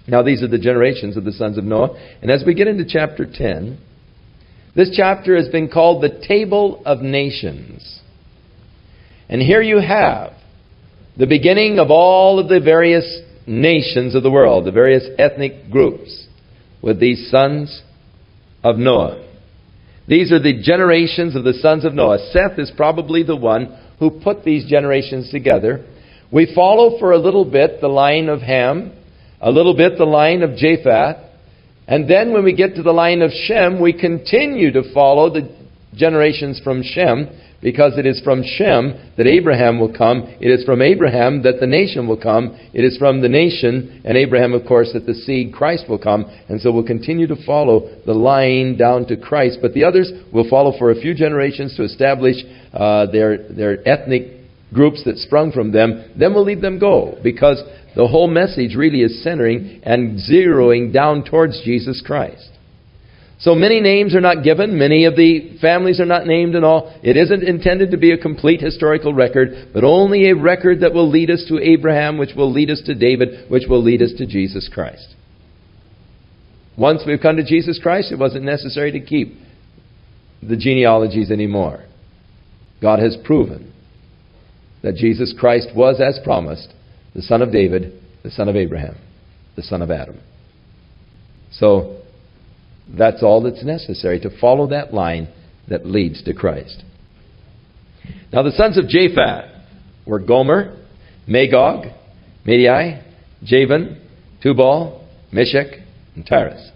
Now these are the generations of the sons of Noah. And as we get into chapter 10, this chapter has been called the Table of Nations. And here you have the beginning of all of the various nations of the world, the various ethnic groups, with these sons of Noah. These are the generations of the sons of Noah. Seth is probably the one who put these generations together. We follow for a little bit the line of Ham, a little bit the line of Japheth, and then when we get to the line of Shem, we continue to follow the generations from Shem, because it is from Shem that Abraham will come. It is from Abraham that the nation will come. It is from the nation and Abraham, of course, that the seed, Christ, will come. And so we'll continue to follow the line down to Christ. But the others will follow for a few generations to establish their ethnic groups that sprung from them. Then we'll leave them go, because the whole message really is centering and zeroing down towards Jesus Christ. So many names are not given. Many of the families are not named and all. It isn't intended to be a complete historical record, but only a record that will lead us to Abraham, which will lead us to David, which will lead us to Jesus Christ. Once we've come to Jesus Christ, it wasn't necessary to keep the genealogies anymore. God has proven that Jesus Christ was, as promised, the son of David, the son of Abraham, the son of Adam. So that's all that's necessary, to follow that line that leads to Christ. Now the sons of Japheth were Gomer, Magog, Madai, Javan, Tubal, Meshech, and Tiras.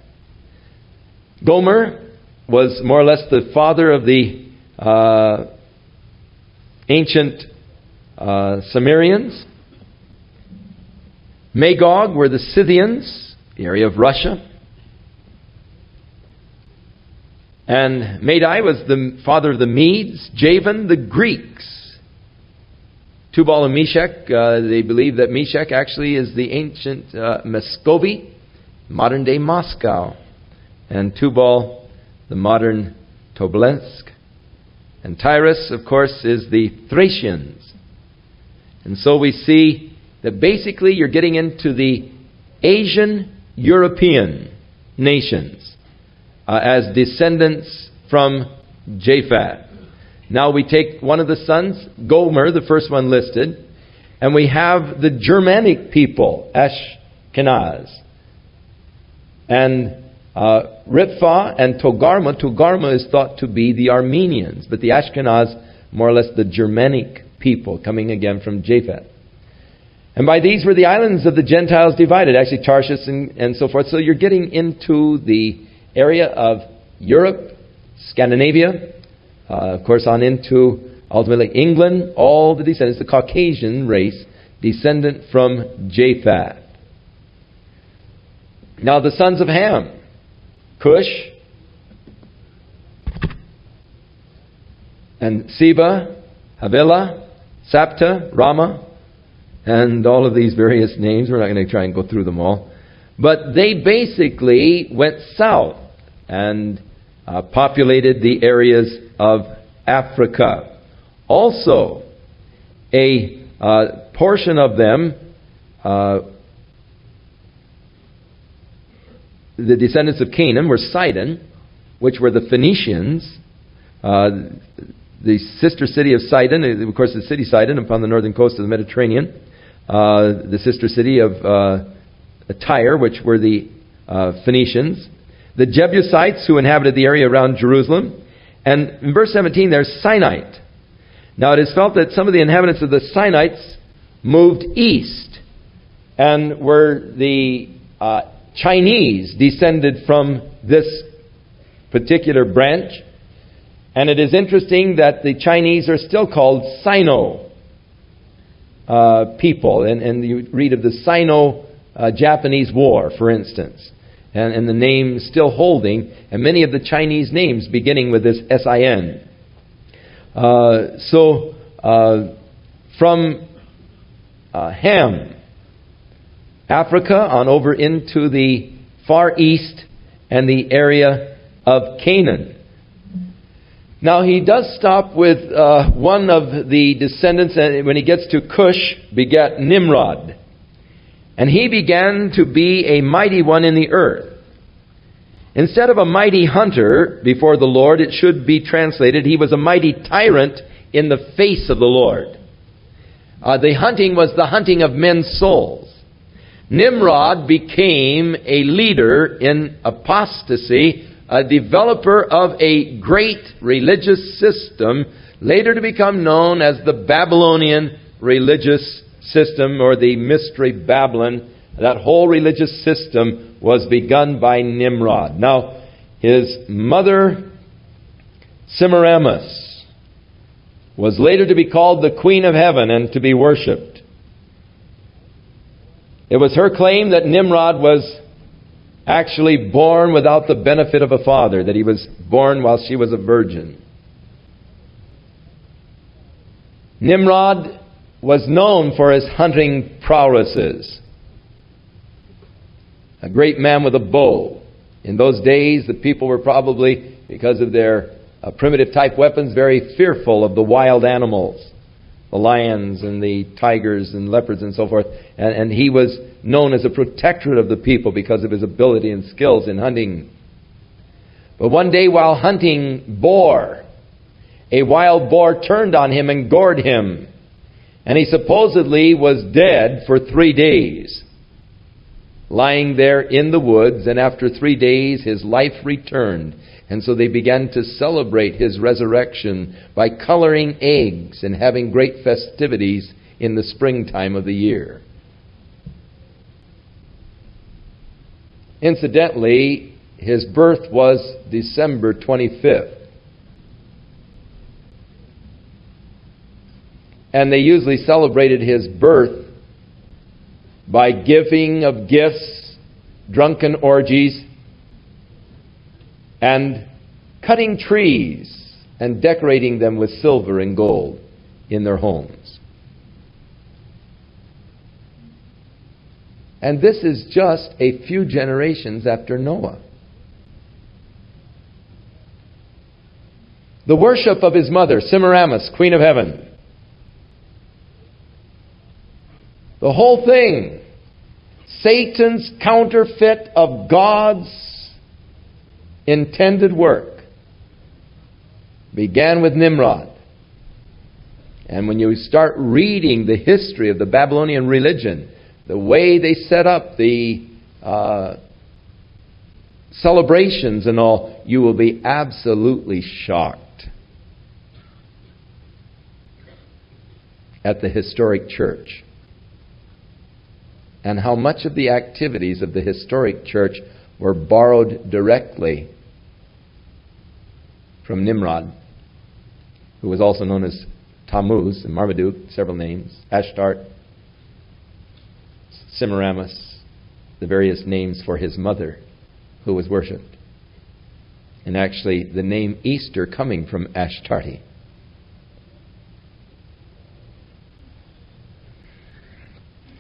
Gomer was more or less the father of the ancient Sumerians. Magog were the Scythians, the area of Russia. And Madai was the father of the Medes. Javan, the Greeks. Tubal and Meshech, they believe that Meshech actually is the ancient Muscovy, modern-day Moscow. And Tubal, the modern Tobolsk. And Tiras, of course, is the Thracians. And so we see that basically you're getting into the Asian European nations as descendants from Japheth. Now we take one of the sons, Gomer, the first one listed, and we have the Germanic people, Ashkenaz. And Ripha and Togarma. Togarma is thought to be the Armenians, but the Ashkenaz, more or less the Germanic people, coming again from Japheth. And by these were the islands of the Gentiles divided, actually Tarshish and so forth. So you're getting into the area of Europe, Scandinavia, of course on into ultimately England, all the descendants, the Caucasian race, descendant from Japheth. Now the sons of Ham, Cush, and Seba, Havilah, Sapta, Rama, and all of these various names. We're not going to try and go through them all. But they basically went south and populated the areas of Africa. Also, a portion of them, the descendants of Canaan, were Sidon, which were the Phoenicians. The sister city of Sidon, of course the city Sidon upon the northern coast of the Mediterranean. The sister city of Tyre, which were the Phoenicians. The Jebusites, who inhabited the area around Jerusalem. And in verse 17 there's Sinite. Now it is felt that some of the inhabitants of the Sinites moved east and were the Chinese descended from this particular branch. And it is interesting that the Chinese are still called Sino people. And you read of the Sino-Japanese War, for instance. And the name still holding. And many of the Chinese names beginning with this S-I-N. From Ham, Africa, on over into the far east and the area of Canaan. Now he does stop with one of the descendants, and when he gets to Cush, begat Nimrod. And he began to be a mighty one in the earth. Instead of a mighty hunter before the Lord, it should be translated, he was a mighty tyrant in the face of the Lord. The hunting was the hunting of men's souls. Nimrod became a leader in apostasy, a developer of a great religious system, later to become known as the Babylonian religious system, or the Mystery Babylon. That whole religious system was begun by Nimrod. Now, his mother, Semiramis, was later to be called the Queen of Heaven and to be worshipped. It was her claim that Nimrod was actually born without the benefit of a father, that he was born while she was a virgin. Nimrod was known for his hunting prowesses. A great man with a bow. In those days, the people were probably, because of their primitive type weapons, very fearful of the wild animals, the lions and the tigers and leopards and so forth. And he was known as a protectorate of the people because of his ability and skills in hunting. But one day while hunting boar, a wild boar turned on him and gored him. And he supposedly was dead for 3 days, lying there in the woods. And after 3 days, his life returned. And so they began to celebrate his resurrection by coloring eggs and having great festivities in the springtime of the year. Incidentally, his birth was December 25th. And they usually celebrated his birth by giving of gifts, drunken orgies, and cutting trees and decorating them with silver and gold in their homes. And this is just a few generations after Noah. The worship of his mother, Semiramis, Queen of Heaven. The whole thing, Satan's counterfeit of God's intended work, began with Nimrod. And when you start reading the history of the Babylonian religion, the way they set up the celebrations and all, you will be absolutely shocked at the historic church and how much of the activities of the historic church were borrowed directly from Nimrod, who was also known as Tammuz and Marduk, several names, Ashtart, Semiramis, the various names for his mother, who was worshipped. And actually, the name Easter coming from Ashtarte.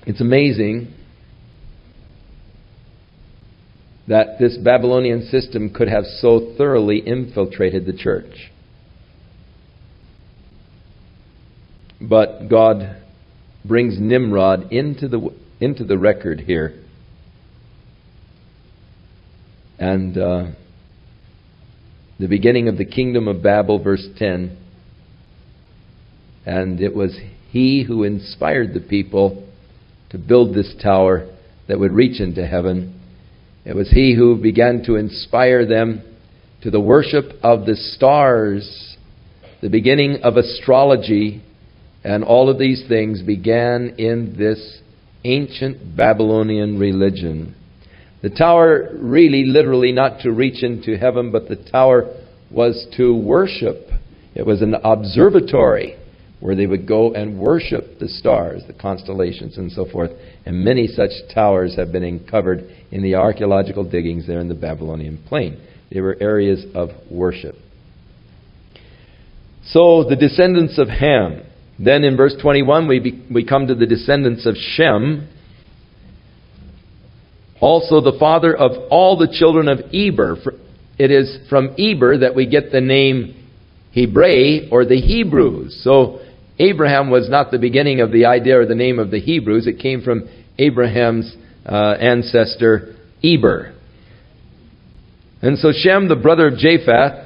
It's amazing that this Babylonian system could have so thoroughly infiltrated the church. But God brings Nimrod into the record here. And the beginning of the kingdom of Babel, verse 10. And it was he who inspired the people to build this tower that would reach into heaven. It was he who began to inspire them to the worship of the stars, the beginning of astrology, and all of these things began in this ancient Babylonian religion. The tower really, literally, not to reach into heaven, but the tower was to worship. It was an observatory where they would go and worship the stars, the constellations, and so forth. And many such towers have been uncovered in the archaeological diggings there in the Babylonian plain. They were areas of worship. So the descendants of Ham. Then in verse 21 we come to the descendants of Shem, also the father of all the children of Eber. It is from Eber that we get the name Hebrae, or the Hebrews. So Abraham was not the beginning of the idea or the name of the Hebrews. It came from Abraham's ancestor Eber. And so Shem, the brother of Japheth,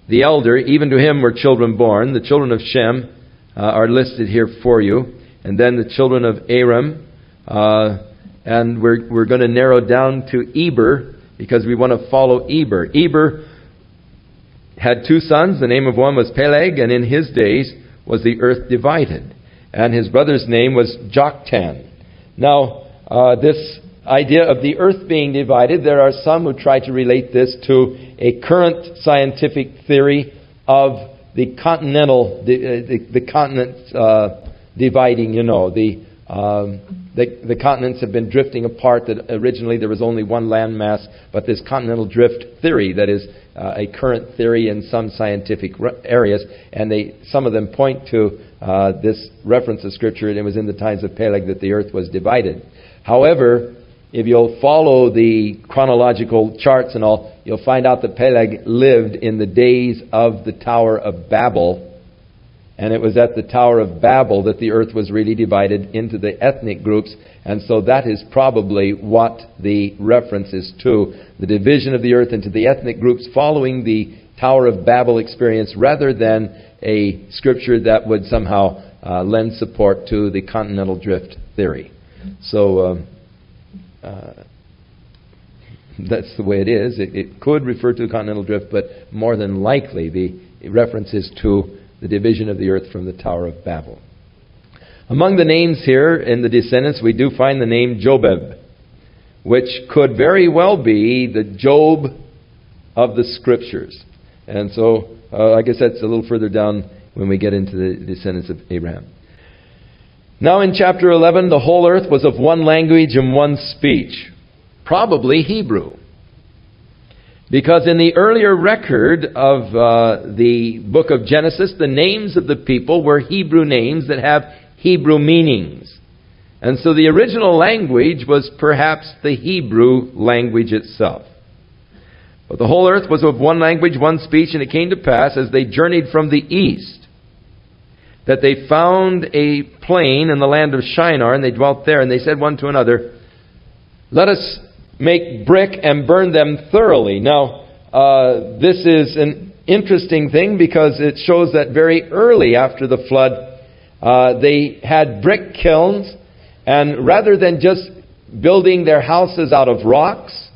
the elder, even to him were children born. The children of Shem are listed here for you. And then the children of Aram. And we're going to narrow down to Eber because we want to follow Eber. Eber had two sons. The name of one was Peleg, and in his days was the earth divided. And his brother's name was Joktan. Now, this idea of the earth being divided, there are some who try to relate this to a current scientific theory of the continental, the continents dividing. You know, the continents have been drifting apart. That originally there was only one landmass, but this continental drift theory that is a current theory in some scientific areas, and some of them point to this reference of Scripture, and it was in the times of Peleg that the earth was divided. However, if you'll follow the chronological charts and all, you'll find out that Peleg lived in the days of the Tower of Babel. And it was at the Tower of Babel that the earth was really divided into the ethnic groups. And so that is probably what the reference is to. The division of the earth into the ethnic groups following the Tower of Babel experience, rather than a scripture that would somehow lend support to the continental drift theory. So that's the way it is. It could refer to a continental drift, but more than likely the reference is to the division of the earth from the Tower of Babel. Among the names here in the descendants, we do find the name Jobab, which could very well be the Job of the Scriptures. And so I guess that's a little further down when we get into the descendants of Abraham. Now in chapter 11, the whole earth was of one language and one speech, probably Hebrew. Because in the earlier record of the book of Genesis, the names of the people were Hebrew names that have Hebrew meanings. And so the original language was perhaps the Hebrew language itself. But the whole earth was of one language, one speech, and it came to pass as they journeyed from the east that they found a plain in the land of Shinar, and they dwelt there, and they said one to another, "Let us make brick and burn them thoroughly." Now, this is an interesting thing because it shows that very early after the flood, they had brick kilns, and rather than just building their houses out of rocks,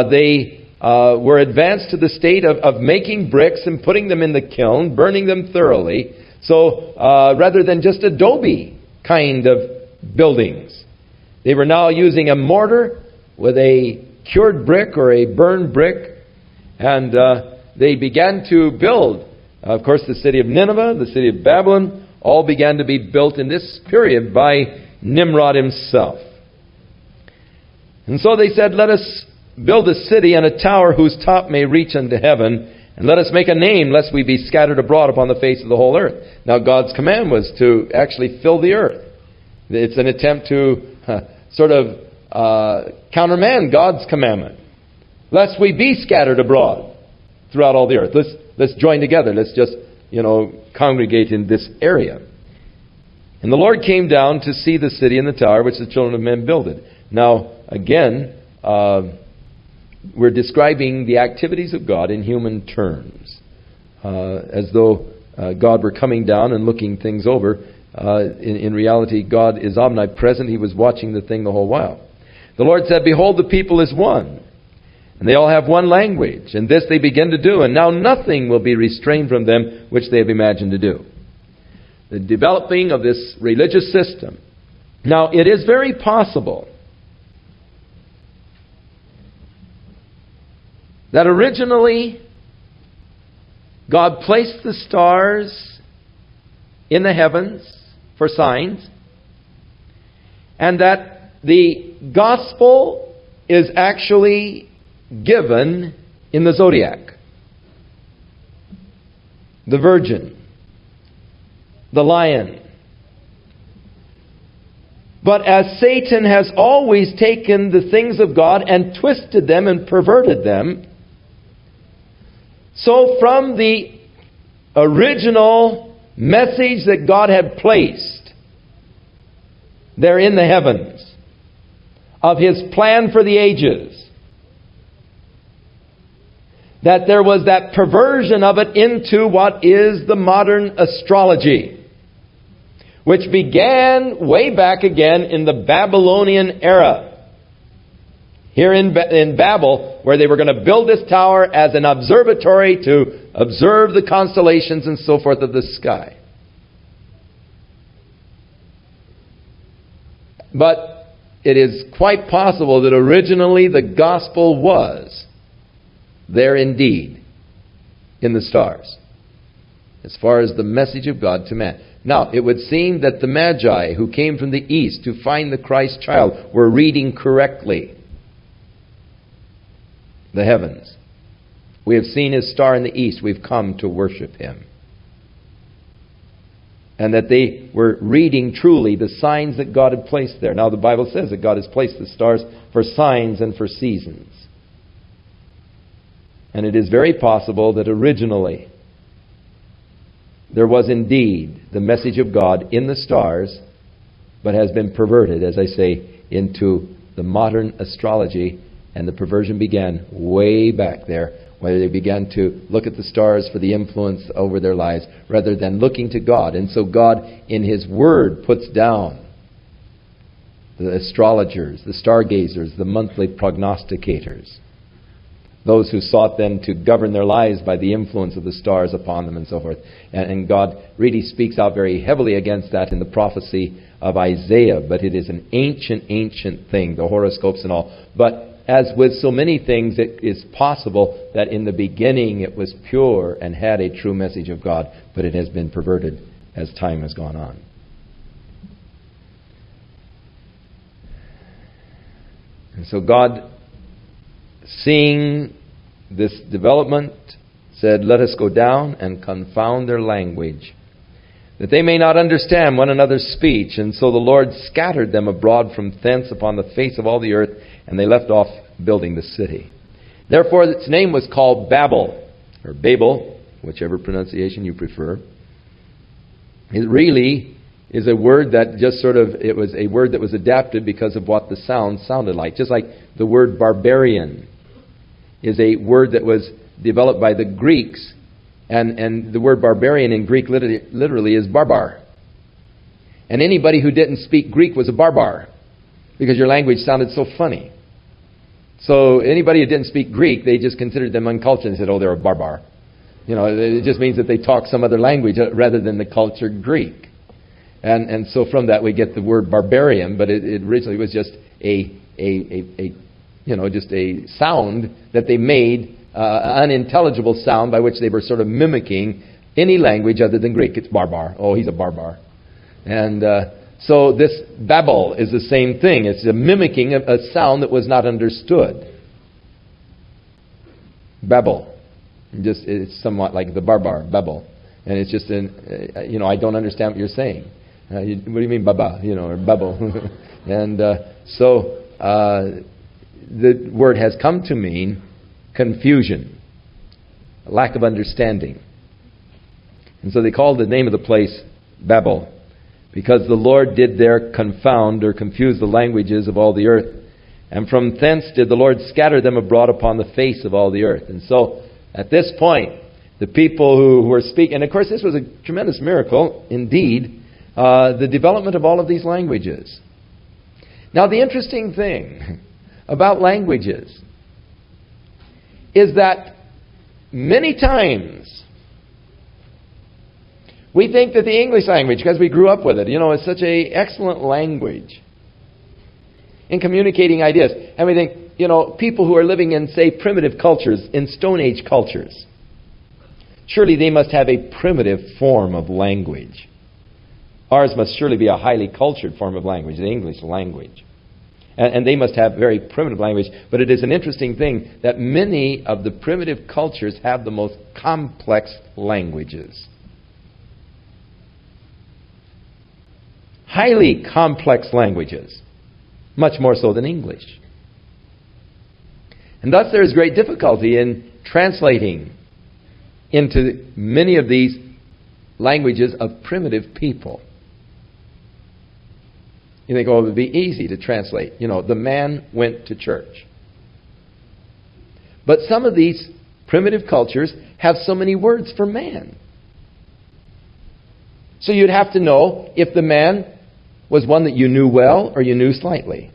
they were advanced to the state of making bricks and putting them in the kiln, burning them thoroughly. So rather than just adobe kind of buildings, they were now using a mortar with a cured brick or a burned brick, and they began to build. Of course, the city of Nineveh, the city of Babylon, all began to be built in this period by Nimrod himself. And so they said, "Let us build a city and a tower whose top may reach unto heaven, and let us make a name, lest we be scattered abroad upon the face of the whole earth." Now, God's command was to actually fill the earth. It's an attempt to sort of countermand God's commandment. Lest we be scattered abroad throughout all the earth. Let's join together. Let's just, congregate in this area. And the Lord came down to see the city and the tower which the children of men builded. Now, again, we're describing the activities of God in human terms, as though God were coming down and looking things over. In reality, God is omnipresent. He was watching the thing the whole while. The Lord said, "Behold, the people is one, and they all have one language, and this they begin to do, and now nothing will be restrained from them which they have imagined to do." The developing of this religious system. Now, it is very possible that originally God placed the stars in the heavens for signs, and that the gospel is actually given in the zodiac. The virgin, the lion. But as Satan has always taken the things of God and twisted them and perverted them, so from the original message that God had placed there in the heavens, of His plan for the ages, that there was that perversion of it into what is the modern astrology, which began way back again in the Babylonian era. Here in Babel, where they were going to build this tower as an observatory to observe the constellations and so forth of the sky. But it is quite possible that originally the gospel was there indeed in the stars, as far as the message of God to man. Now, it would seem that the Magi who came from the east to find the Christ child were reading correctly the heavens. We have seen His star in the east. We've come to worship Him. And that they were reading truly the signs that God had placed there. Now, the Bible says that God has placed the stars for signs and for seasons. And it is very possible that originally there was indeed the message of God in the stars, but has been perverted, as I say, into the modern astrology. And the perversion began way back there, where they began to look at the stars for the influence over their lives, rather than looking to God. And so God, in His Word, puts down the astrologers, the stargazers, the monthly prognosticators, those who sought then to govern their lives by the influence of the stars upon them and so forth. And God really speaks out very heavily against that in the prophecy of Isaiah. But it is an ancient thing, the horoscopes and all. But as with so many things, it is possible that in the beginning it was pure and had a true message of God, but it has been perverted as time has gone on. And so God, seeing this development, said, "Let us go down and confound their language, that they may not understand one another's speech." And so the Lord scattered them abroad from thence upon the face of all the earth, and they left off building the city. Therefore its name was called Babel, or Babel, whichever pronunciation you prefer. It really is a word that just it was a word that was adapted because of what the sound sounded like. Just like the word barbarian is a word that was developed by the Greeks, and the word barbarian in Greek literally is barbar. And anybody who didn't speak Greek was a barbar, because your language sounded so funny. So anybody who didn't speak Greek, they just considered them uncultured and said, "Oh, they're a barbar." You know, it just means that they talk some other language rather than the cultured Greek. And so from that we get the word barbarian, but it originally was just a sound that they made, unintelligible sound by which they were sort of mimicking any language other than Greek. It's barbar. Oh, he's a barbar. And so this Babel is the same thing. It's a mimicking of a sound that was not understood. Babel. It's somewhat like the barbar, Babel. And it's just, I don't understand what you're saying. What do you mean, baba? Or Babel. And so the word has come to mean confusion, lack of understanding. And so they called the name of the place Babel, because the Lord did there confound or confuse the languages of all the earth. And from thence did the Lord scatter them abroad upon the face of all the earth. And so at this point, the people who were speaking, and of course this was a tremendous miracle indeed, the development of all of these languages. Now the interesting thing about languages is that many times we think that the English language, because we grew up with it, is such an excellent language in communicating ideas. And we think, people who are living in, say, primitive cultures, in Stone Age cultures, surely they must have a primitive form of language. Ours must surely be a highly cultured form of language, the English language. And they must have very primitive language. But it is an interesting thing that many of the primitive cultures have the most complex languages. Highly complex languages. Much more so than English. And thus there is great difficulty in translating into many of these languages of primitive people. You think, oh, it would be easy to translate. You know, the man went to church. But some of these primitive cultures have so many words for man. So you'd have to know if the man was one that you knew well or you knew slightly.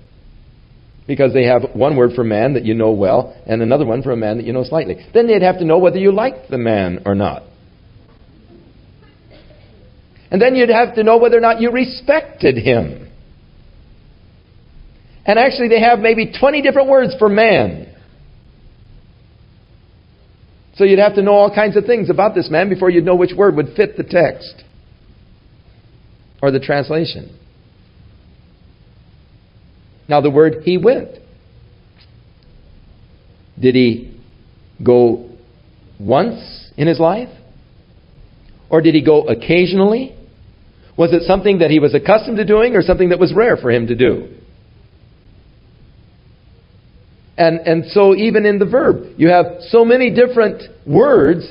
Because they have one word for man that you know well and another one for a man that you know slightly. Then they'd have to know whether you liked the man or not. And then you'd have to know whether or not you respected him. And actually they have maybe 20 different words for man. So you'd have to know all kinds of things about this man before you'd know which word would fit the text or the translation. Now the word he went. Did he go once in his life? Or did he go occasionally? Was it something that he was accustomed to doing or something that was rare for him to do? And so even in the verb, you have so many different words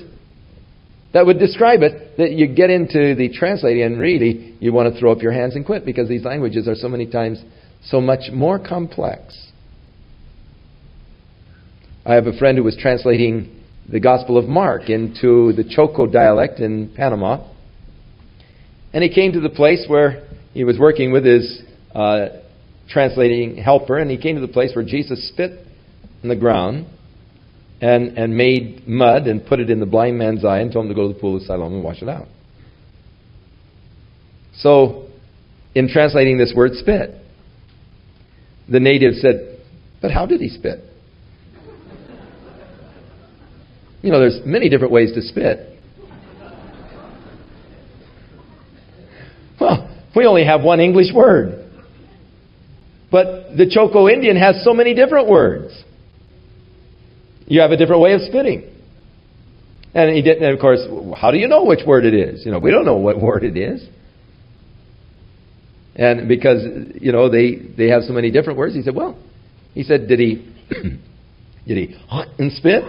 that would describe it that you get into the translating and really you want to throw up your hands and quit, because these languages are so many times so much more complex. I have a friend who was translating the Gospel of Mark into the Choco dialect in Panama. And he came to the place where he was working with his translating helper, and he came to the place where Jesus spit on the ground and made mud and put it in the blind man's eye and told him to go to the pool of Siloam and wash it out. So, in translating this word spit, the native said, but how did he spit? You know, there's many different ways to spit. Well, we only have one English word. But the Choco Indian has so many different words. You have a different way of spitting. And he didn't, and of course, how do you know which word it is? You know, we don't know what word it is. And because, you know, they have so many different words, he said, did he did he hunt and spit?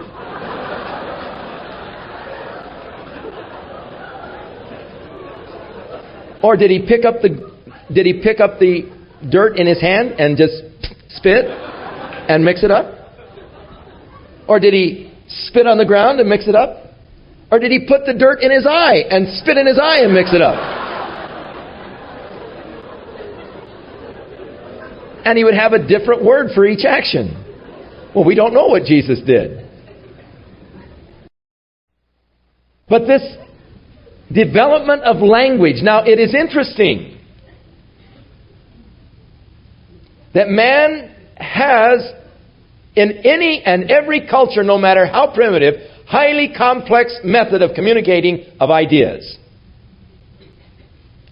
Or did he pick up the dirt in his hand and just spit and mix it up? Or did he spit on the ground and mix it up? Or did he put the dirt in his eye and spit in his eye and mix it up? And he would have a different word for each action. Well, we don't know what Jesus did. But this development of language. Now, it is interesting that man has, in any and every culture, no matter how primitive, highly complex method of communicating of ideas.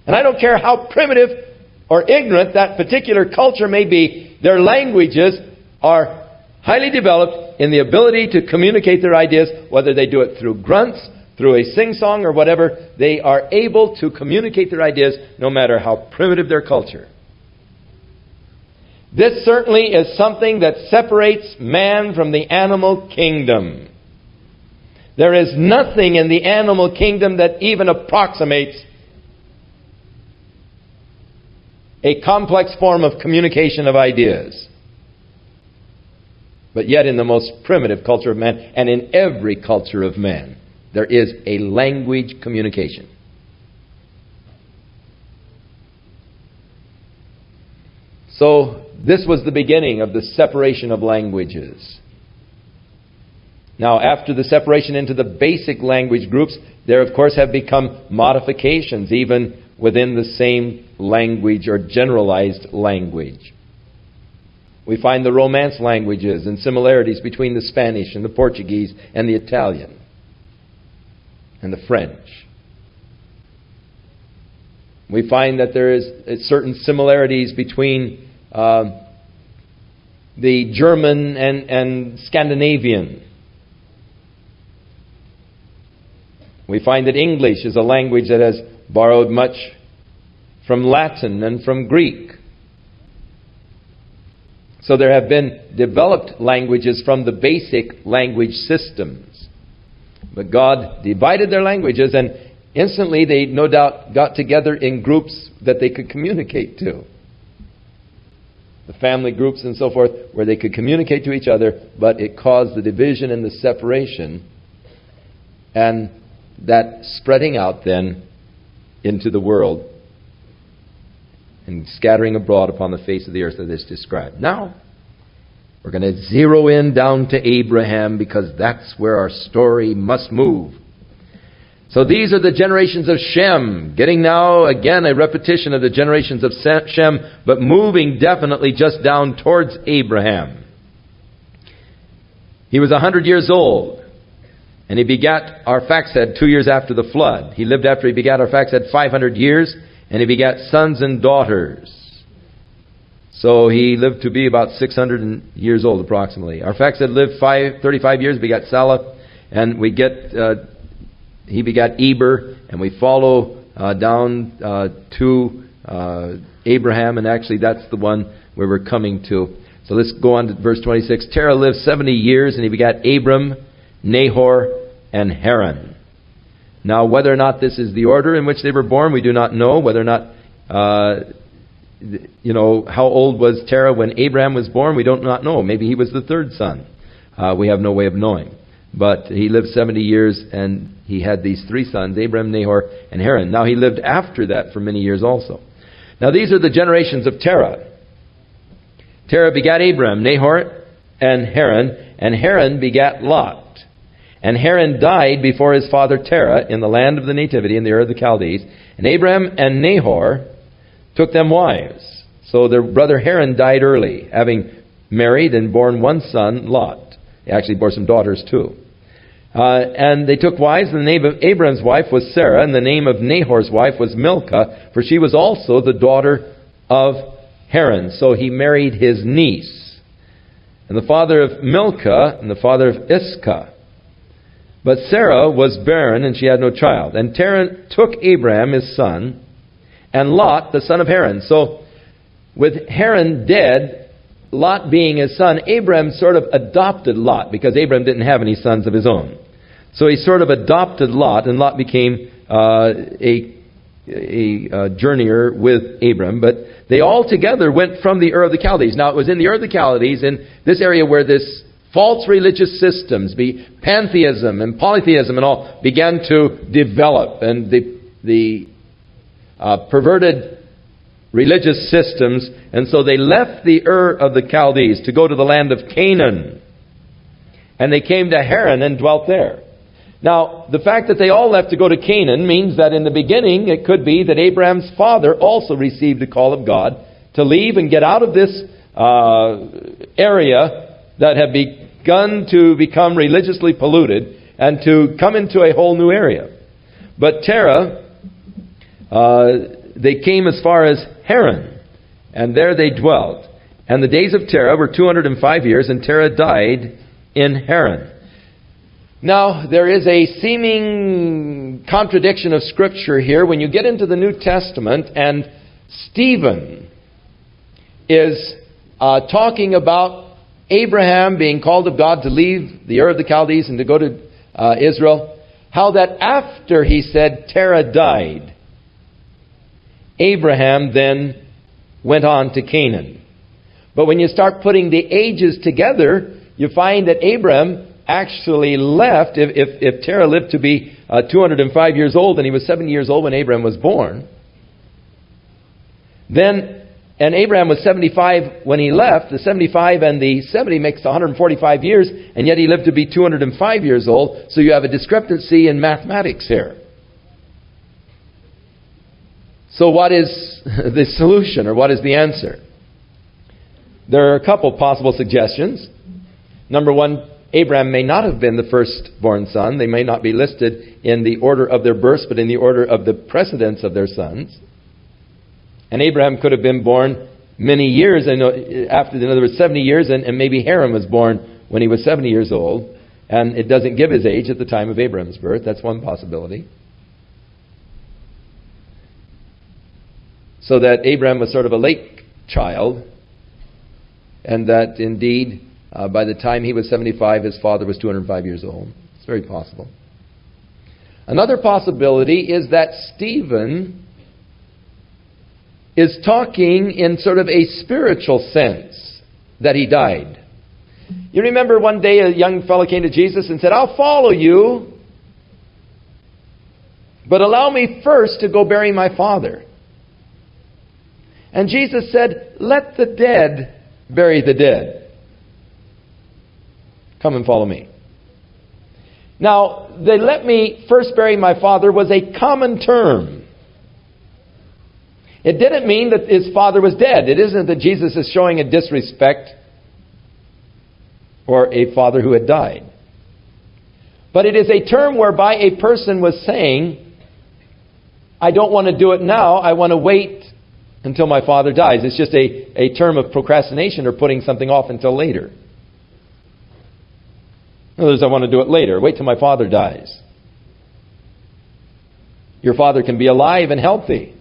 And I don't care how primitive or ignorant that particular culture may be, their languages are highly developed in the ability to communicate their ideas, whether they do it through grunts, through a sing-song or whatever. They are able to communicate their ideas no matter how primitive their culture. This certainly is something that separates man from the animal kingdom. There is nothing in the animal kingdom that even approximates a complex form of communication of ideas. But yet in the most primitive culture of man, and in every culture of man, there is a language communication. So this was the beginning of the separation of languages. Now, after the separation into the basic language groups, there of course have become modifications even within the same language or generalized language. We find the Romance languages and similarities between the Spanish and the Portuguese and the Italian and the French. We find that there is certain similarities between the German and Scandinavian. We find that English is a language that has borrowed much from Latin and from Greek. So there have been developed languages from the basic language systems. But God divided their languages, and instantly they no doubt got together in groups that they could communicate to. the family groups and so forth, where they could communicate to each other, but it caused the division and the separation, and that spreading out then into the world and scattering abroad upon the face of the earth, as is described. Now, we're going to zero in down to Abraham, because that's where our story must move. So these are the generations of Shem. Getting now, again, a repetition of the generations of Shem, but moving definitely just down towards Abraham. He was 100 years old, and he begat Arphaxad 2 years after the flood. He lived after he begat Arphaxad 500 years, and he begat sons and daughters. So he lived to be about 600 years old approximately. Arphaxad lived 35 years, begat Salah, and we get... he begat Eber, and we follow down to Abraham, and actually that's the one where we're coming to. So let's go on to verse 26. Terah lived 70 years, and he begat Abram, Nahor, and Haran. Now, whether or not this is the order in which they were born, we do not know. Whether or not, how old was Terah when Abraham was born, we do not know. Maybe he was the third son. We have no way of knowing. But he lived 70 years, and he had these three sons, Abram, Nahor, and Haran. Now he lived after that for many years also. Now these are the generations of Terah. Terah begat Abram, Nahor, and Haran begat Lot. And Haran died before his father Terah in the land of the nativity in the Ur of the Chaldees. And Abram and Nahor took them wives. So their brother Haran died early, having married and borne one son, Lot. He actually bore some daughters too. And they took wives, and the name of Abram's wife was Sarah, and the name of Nahor's wife was Milcah, for she was also the daughter of Haran. So he married his niece. And the father of Milcah, and the father of Iscah. But Sarah was barren, and she had no child. And Terah took Abram his son, and Lot the son of Haran. So with Haran dead, Lot being his son, Abram sort of adopted Lot, because Abram didn't have any sons of his own. So he sort of adopted Lot, and Lot became a journeyer with Abram. But they all together went from the Ur of the Chaldees. Now, it was in the Ur of the Chaldees, in this area where this false religious systems, pantheism and polytheism and all, began to develop. And the perverted religious systems, and so they left the Ur of the Chaldees to go to the land of Canaan. And they came to Haran and dwelt there. Now, the fact that they all left to go to Canaan means that in the beginning it could be that Abraham's father also received a call of God to leave and get out of this area that had begun to become religiously polluted and to come into a whole new area. But Terah, they came as far as Haran, and there they dwelt. And the days of Terah were 205 years, and Terah died in Haran. Now, there is a seeming contradiction of Scripture here when you get into the New Testament, and Stephen is talking about Abraham being called of God to leave the Ur of the Chaldees and to go to Israel. How that after he said Terah died, Abraham then went on to Canaan. But when you start putting the ages together, you find that Abraham actually left, if Terah lived to be 205 years old, and he was 70 years old when Abraham was born, and Abraham was 75 when he left. The 75 and the 70 makes 145 years, and yet he lived to be 205 years old, so you have a discrepancy in mathematics here. So what is the solution, or what is the answer? There are a couple possible suggestions. Number one, Abraham may not have been the firstborn son. They may not be listed in the order of their births, but in the order of the precedence of their sons. And Abraham could have been born many years after, in other words, 70 years, and maybe Haran was born when he was 70 years old, and it doesn't give his age at the time of Abraham's birth. That's one possibility. So that Abraham was sort of a late child, and that indeed, by the time he was 75, his father was 205 years old. It's very possible. Another possibility is that Stephen is talking in sort of a spiritual sense that he died. You remember one day a young fellow came to Jesus and said, "I'll follow you, but allow me first to go bury my father." And Jesus said, "Let the dead bury the dead. Come and follow me." Now, the "let me first bury my father" was a common term. It didn't mean that his father was dead. It isn't that Jesus is showing a disrespect for a father who had died. But it is a term whereby a person was saying, "I don't want to do it now. I want to wait until my father dies." It's just a term of procrastination or putting something off until later. In other words, I want to do it later. Wait till my father dies. Your father can be alive and healthy.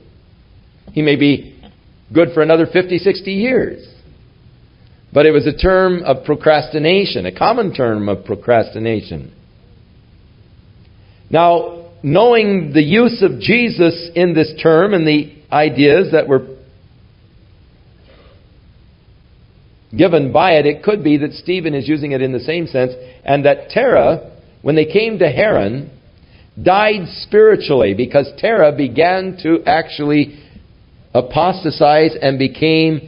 He may be good for another 50, 60 years. But it was a term of procrastination, a common term of procrastination. Now, knowing the use of Jesus in this term and the ideas that were given by it, it could be that Stephen is using it in the same sense, and that Terah, when they came to Haran, died spiritually, because Terah began to actually apostatize and became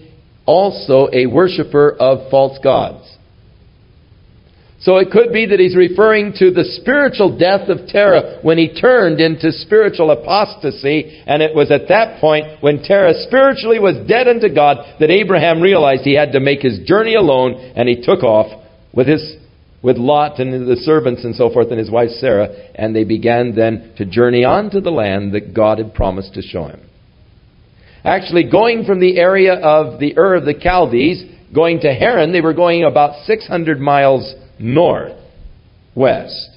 also a worshiper of false gods. So it could be that he's referring to the spiritual death of Terah when he turned into spiritual apostasy, and it was at that point when Terah spiritually was dead unto God that Abraham realized he had to make his journey alone, and he took off with Lot and the servants and so forth and his wife Sarah, and they began then to journey on to the land that God had promised to show him. Actually, going from the area of the Ur of the Chaldees, going to Haran, they were going about 600 miles northwest.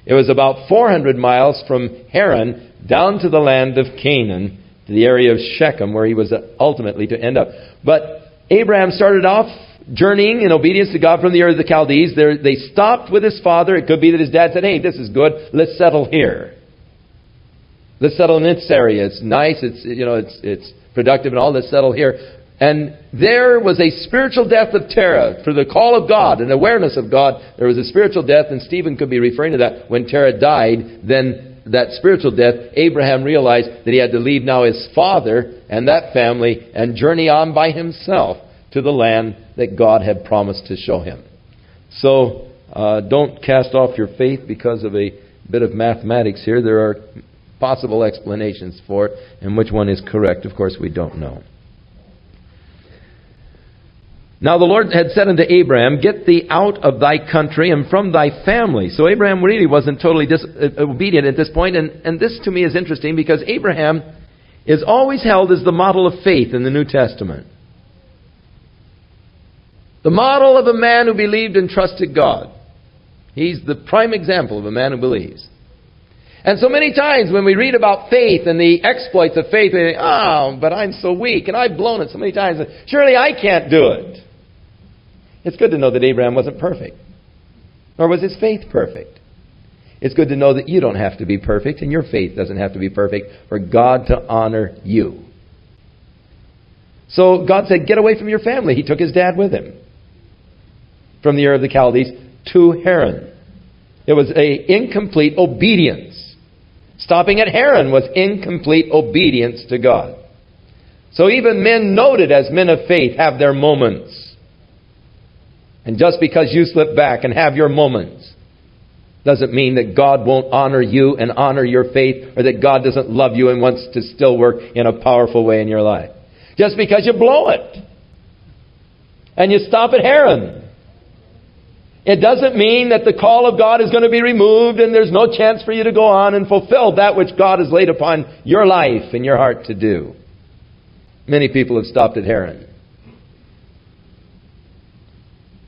It was about 400 miles from Haran down to the land of Canaan, to the area of Shechem, where he was ultimately to end up. But Abraham started off journeying in obedience to God from the Ur of the Chaldees. They stopped with his father. It could be that his dad said, "Hey, this is good. Let's settle here. Let's settle in this area. It's nice. It's productive and all. Let's settle here." And there was a spiritual death of Terah for the call of God and awareness of God. There was a spiritual death, and Stephen could be referring to that. When Terah died, then that spiritual death, Abraham realized that he had to leave now his father and that family and journey on by himself to the land that God had promised to show him. So don't cast off your faith because of a bit of mathematics here. There are possible explanations for it, and which one is correct, of course, we don't know. Now the Lord had said unto Abraham, "Get thee out of thy country and from thy family." So Abraham really wasn't totally obedient at this point, and this to me is interesting because Abraham is always held as the model of faith in the New Testament. The model of a man who believed and trusted God. He's the prime example of a man who believes. And so many times when we read about faith and the exploits of faith, we think, "Oh, but I'm so weak, and I've blown it so many times. Surely I can't do it." It's good to know that Abraham wasn't perfect. Nor was his faith perfect. It's good to know that you don't have to be perfect, and your faith doesn't have to be perfect for God to honor you. So God said, "Get away from your family." He took his dad with him from the Ur of the Chaldees to Haran. It was an incomplete obedience. Stopping at Haran was incomplete obedience to God. So even men noted as men of faith have their moments. And just because you slip back and have your moments doesn't mean that God won't honor you and honor your faith, or that God doesn't love you and wants to still work in a powerful way in your life. Just because you blow it and you stop at Haran, it doesn't mean that the call of God is going to be removed and there's no chance for you to go on and fulfill that which God has laid upon your life and your heart to do. Many people have stopped at Haran.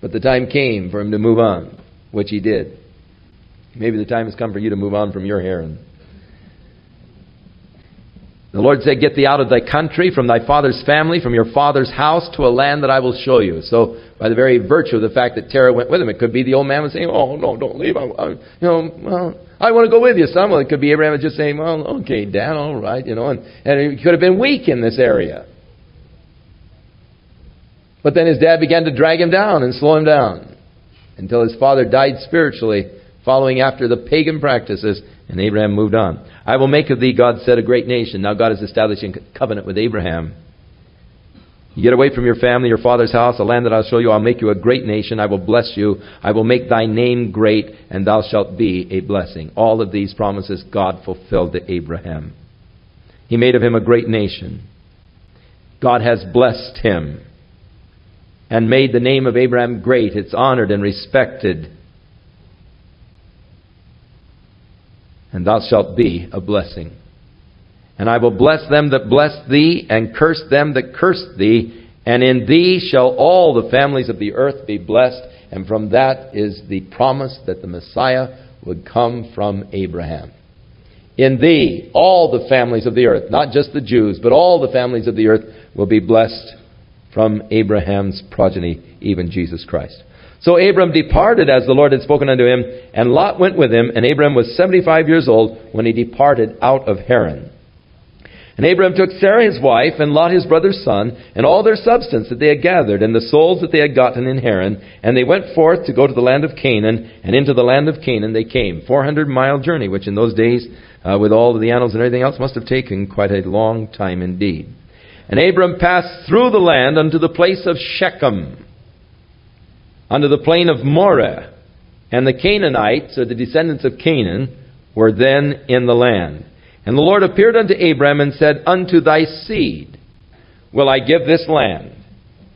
But the time came for him to move on, which he did. Maybe the time has come for you to move on from your Haran. The Lord said, "Get thee out of thy country, from thy father's family, from your father's house, to a land that I will show you." So, by the very virtue of the fact that Terah went with him, it could be the old man was saying, "Oh, no, don't leave. I want to go with you, son." Well, it could be Abraham was just saying, "Well, okay, Dad, all right," and he could have been weak in this area. But then his dad began to drag him down and slow him down until his father died spiritually, following after the pagan practices, and Abraham moved on. I will make of thee, God said, a great nation. Now God is establishing a covenant with Abraham. You get away from your family, your father's house, a land that I'll show you. I'll make you a great nation. I will bless you. I will make thy name great, and thou shalt be a blessing. All of these promises God fulfilled to Abraham. He made of him a great nation. God has blessed him and made the name of Abraham great. It's honored and respected. And thou shalt be a blessing. And I will bless them that bless thee, and curse them that curse thee. And in thee shall all the families of the earth be blessed. And from that is the promise that the Messiah would come from Abraham. In thee, all the families of the earth, not just the Jews, but all the families of the earth will be blessed from Abraham's progeny, even Jesus Christ. So Abram departed as the Lord had spoken unto him, and Lot went with him, and Abram was 75 years old when he departed out of Haran. And Abram took Sarah his wife, and Lot his brother's son, and all their substance that they had gathered, and the souls that they had gotten in Haran, and they went forth to go to the land of Canaan, and into the land of Canaan they came. 400-mile journey, which in those days, with all of the animals and everything else, must have taken quite a long time indeed. And Abram passed through the land unto the place of Shechem, unto the plain of Moreh, and the Canaanites, or the descendants of Canaan, were then in the land. And the Lord appeared unto Abram and said, Unto thy seed will I give this land.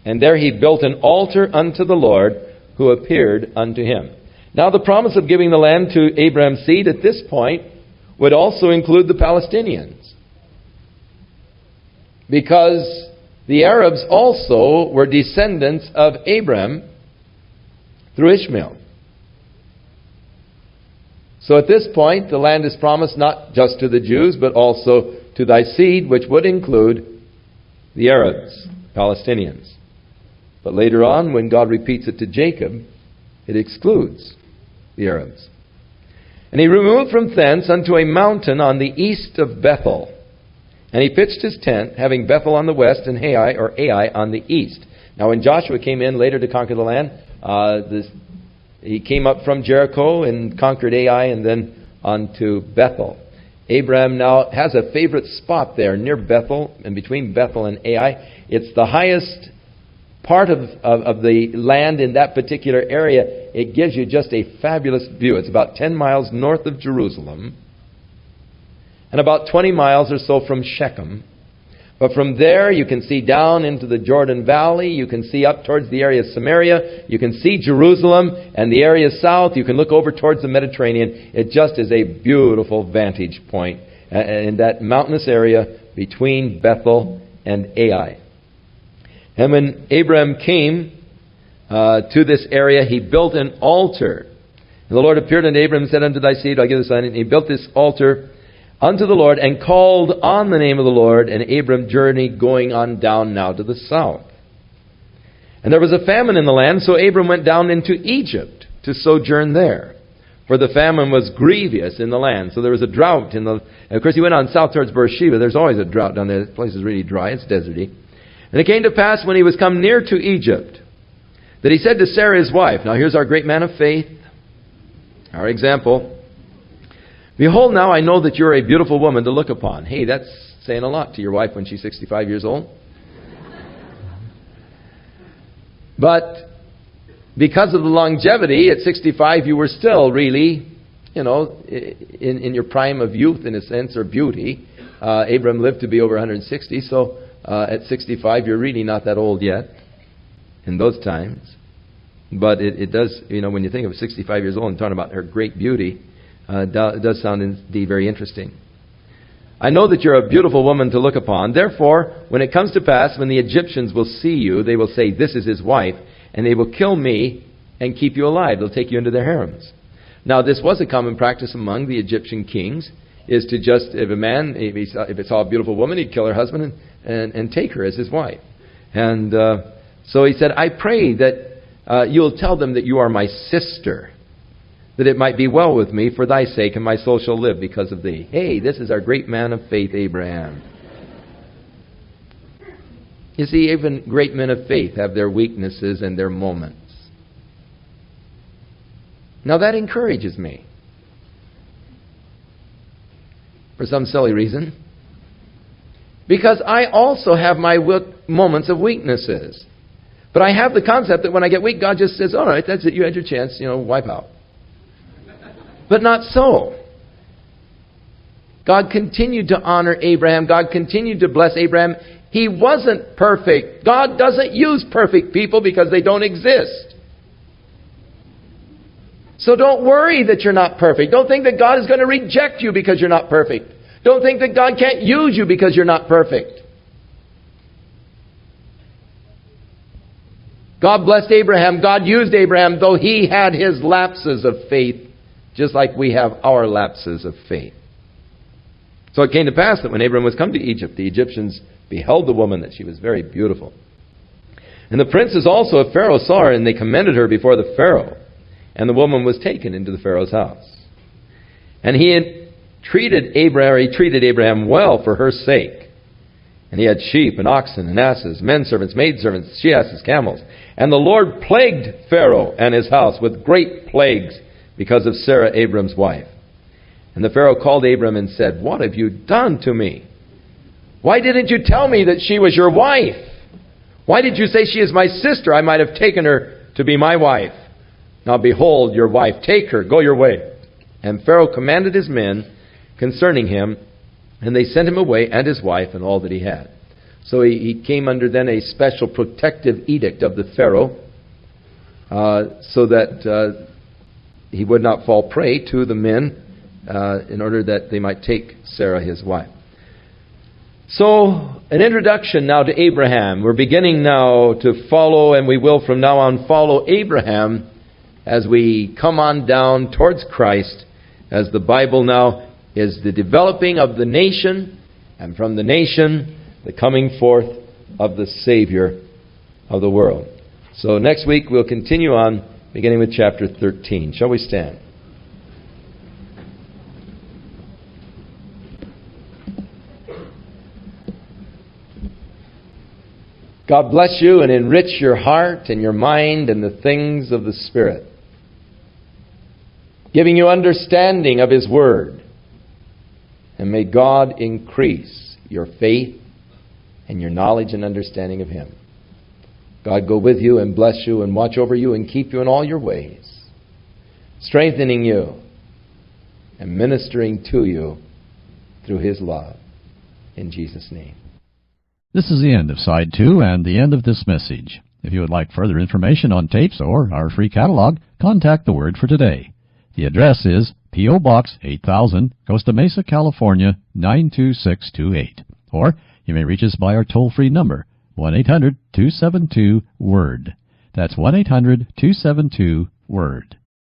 And there he built an altar unto the Lord, who appeared unto him. Now the promise of giving the land to Abram's seed at this point would also include the Palestinians, because the Arabs also were descendants of Abram through Ishmael. So at this point, the land is promised not just to the Jews, but also to thy seed, which would include the Arabs, Palestinians. But later on, when God repeats it to Jacob, it excludes the Arabs. And he removed from thence unto a mountain on the east of Bethel. And he pitched his tent, having Bethel on the west and Ai on the east. Now when Joshua came in later to conquer the land, he came up from Jericho and conquered Ai and then on to Bethel. Abraham now has a favorite spot there near Bethel, and between Bethel and Ai. It's the highest part of the land in that particular area. It gives you just a fabulous view. It's about 10 miles north of Jerusalem and about 20 miles or so from Shechem. But from there, you can see down into the Jordan Valley. You can see up towards the area of Samaria. You can see Jerusalem and the area south. You can look over towards the Mediterranean. It just is a beautiful vantage point in that mountainous area between Bethel and Ai. And when Abraham came to this area, he built an altar. And the Lord appeared unto Abraham and said, Unto thy seed I'll give this land. And he built this altar unto the Lord, and called on the name of the Lord, and Abram journeyed going on down now to the south. And there was a famine in the land, so Abram went down into Egypt to sojourn there. For the famine was grievous in the land. So there was a drought in the... Of course, he went on south towards Beersheba. There's always a drought down there. The place is really dry. It's deserty. And it came to pass when he was come near to Egypt, that he said to Sarah his wife... Now here's our great man of faith, our example... Behold, now I know that you're a beautiful woman to look upon. Hey, that's saying a lot to your wife when she's 65 years old. But because of the longevity, at 65 you were still really, in your prime of youth in a sense, or beauty. Abram lived to be over 160, so at 65 you're really not that old yet in those times. But it does, when you think of 65 years old and talking about her great beauty, it does sound indeed very interesting. I know that you're a beautiful woman to look upon. Therefore, when it comes to pass, when the Egyptians will see you, they will say, This is his wife, and they will kill me and keep you alive. They'll take you into their harems. Now, this was a common practice among the Egyptian kings, is to just, if a man, if he saw a beautiful woman, he'd kill her husband and take her as his wife. And so he said, I pray that you'll tell them that you are my sister, that it might be well with me for thy sake, and my soul shall live because of thee. Hey, this is our great man of faith, Abraham. You see, even great men of faith have their weaknesses and their moments. Now that encourages me. For some silly reason. Because I also have my moments of weaknesses. But I have the concept that when I get weak, God just says, all right, that's it, you had your chance, wipe out. But not so. God continued to honor Abraham. God continued to bless Abraham. He wasn't perfect. God doesn't use perfect people because they don't exist. So don't worry that you're not perfect. Don't think that God is going to reject you because you're not perfect. Don't think that God can't use you because you're not perfect. God blessed Abraham. God used Abraham, though he had his lapses of faith, just like we have our lapses of faith. So it came to pass that when Abraham was come to Egypt, the Egyptians beheld the woman, that she was very beautiful. And the princes also of Pharaoh saw her, and they commended her before the Pharaoh. And the woman was taken into the Pharaoh's house. And he treated Abraham well for her sake. And he had sheep and oxen and asses, men servants, maid servants, she asses, camels. And the Lord plagued Pharaoh and his house with great plagues because of Sarah, Abram's wife. And the Pharaoh called Abram and said, what have you done to me? Why didn't you tell me that she was your wife? Why did you say she is my sister? I might have taken her to be my wife. Now behold, your wife, take her, go your way. And Pharaoh commanded his men concerning him, and they sent him away, and his wife, and all that he had. So he came under then a special protective edict of the Pharaoh, so that he would not fall prey to the men, in order that they might take Sarah, his wife. So, an introduction now to Abraham. We're beginning now to follow, and we will from now on follow Abraham as we come on down towards Christ, as the Bible now is the developing of the nation, and from the nation, the coming forth of the Savior of the world. So next week we'll continue on, beginning with chapter 13. Shall we stand? God bless you and enrich your heart and your mind and the things of the Spirit, giving you understanding of His Word. And may God increase your faith and your knowledge and understanding of Him. God go with you and bless you and watch over you and keep you in all your ways, strengthening you and ministering to you through His love. In Jesus' name. This is the end of Side 2 and the end of this message. If you would like further information on tapes or our free catalog, contact the Word for Today. The address is P.O. Box 8000, Costa Mesa, California, 92628. Or you may reach us by our toll-free number, 1-800-272-WORD. That's 1-800-272-WORD.